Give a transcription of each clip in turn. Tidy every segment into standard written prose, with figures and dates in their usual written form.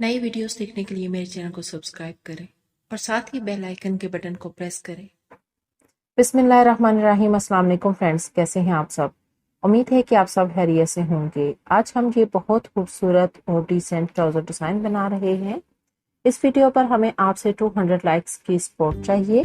नई वीडियोस देखने के लिए मेरे चैनल को सब्सक्राइब करें और साथ ही बेल आइकन के बटन को प्रेस करें। बिस्मिल्लाहिर्रहमानिर्रहीम। अस्सलाम वालेकुम फ्रेंड्स, कैसे हैं आप सब। उम्मीद है कि आप सब खैरियत से होंगे। आज हम ये बहुत खूबसूरत और डिसेंट ट्राउज़र डिज़ाइन बना रहे हैं। इस वीडियो पर हमें आपसे 200 लाइक्स की सपोर्ट चाहिए।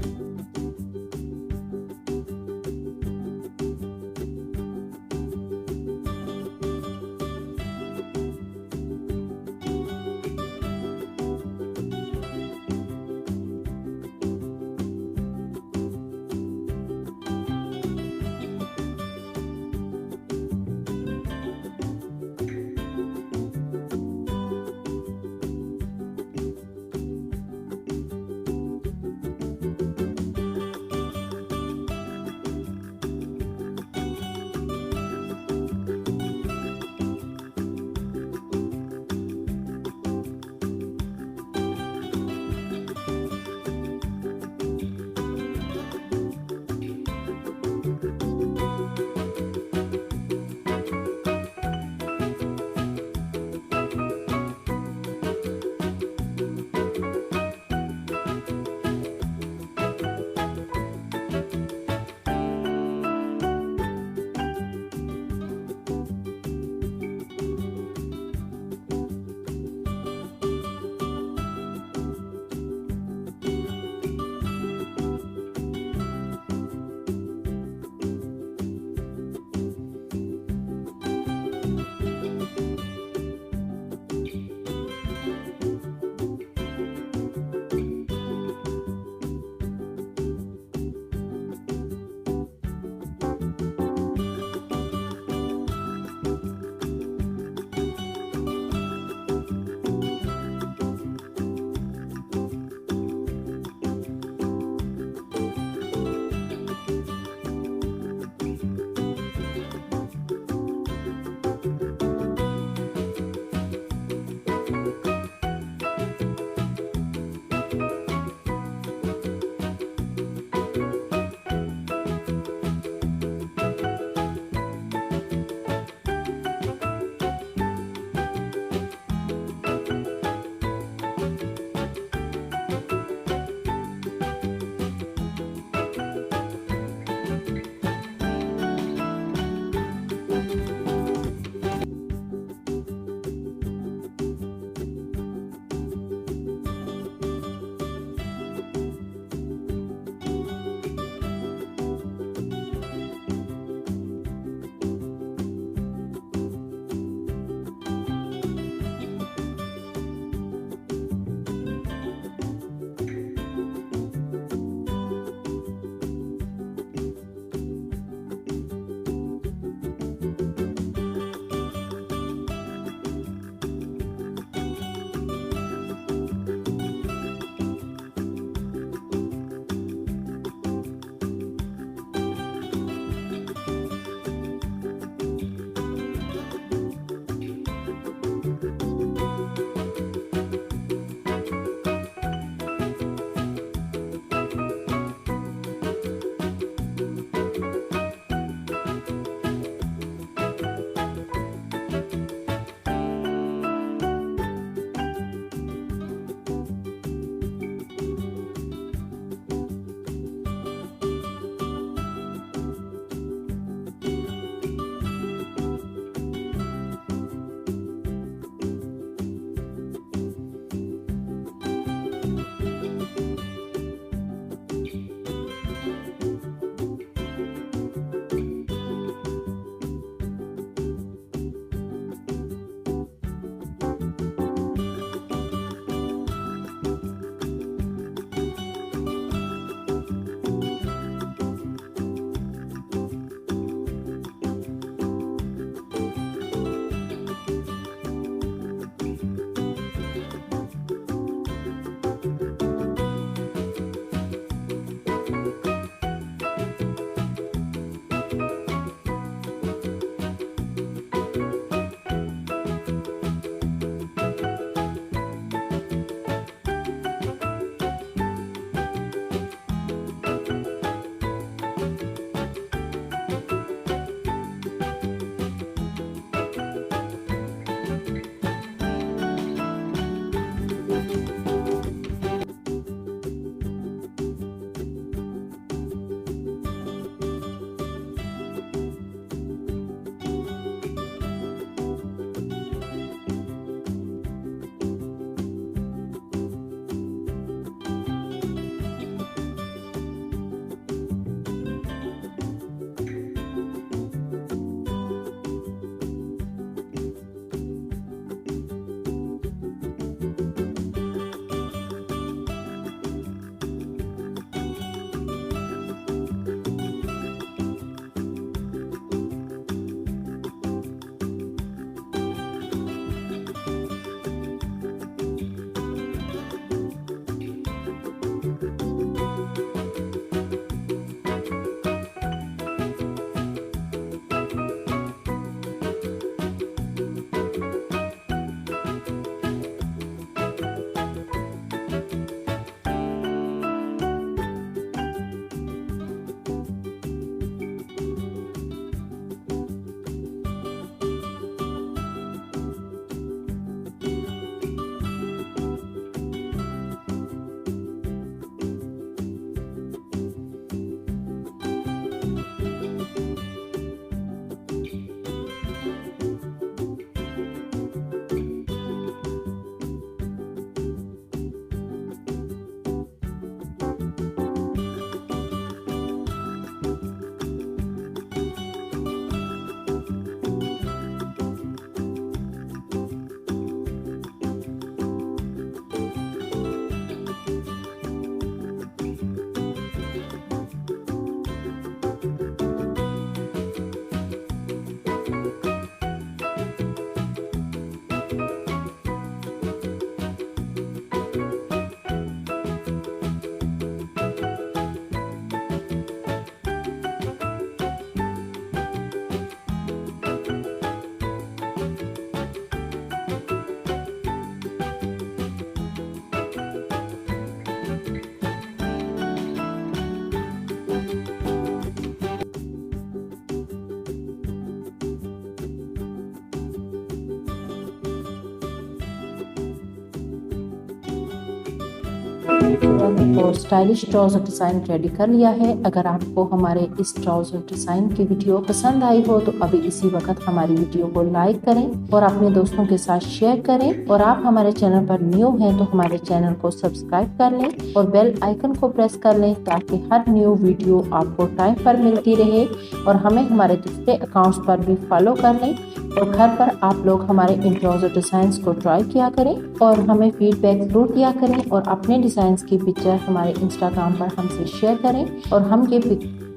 खूबसूरत और स्टाइलिश ट्राउजर डिजाइन रेडी कर लिया है। अगर आपको हमारे इस ट्राउजर डिजाइन की वीडियो पसंद आई हो तो अभी इसी वक्त हमारी वीडियो को लाइक करें और अपने दोस्तों के साथ शेयर करें। और आप हमारे चैनल पर न्यू हैं तो हमारे चैनल को सब्सक्राइब कर लें और बेल आइकन को प्रेस कर लें ताकि हर न्यू वीडियो आपको टाइम पर मिलती रहे। और हमें हमारे दूसरे अकाउंट्स पर भी फॉलो कर लें और घर पर आप लोग हमारे इन ट्राउजर डिजाइन्स को ट्राई किया करें और हमें फीडबैक जरूर दिया करें और अपने डिजाइन्स की पिक्चर हमारे इंस्टाग्राम पर हमसे शेयर करें और हम ये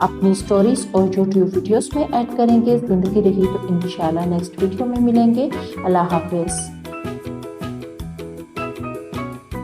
अपनी स्टोरीज और यूट्यूब वीडियोस में ऐड करेंगे। जिंदगी रही तो इंशाल्लाह नेक्स्ट वीडियो में मिलेंगे। अल्लाह हाफिज।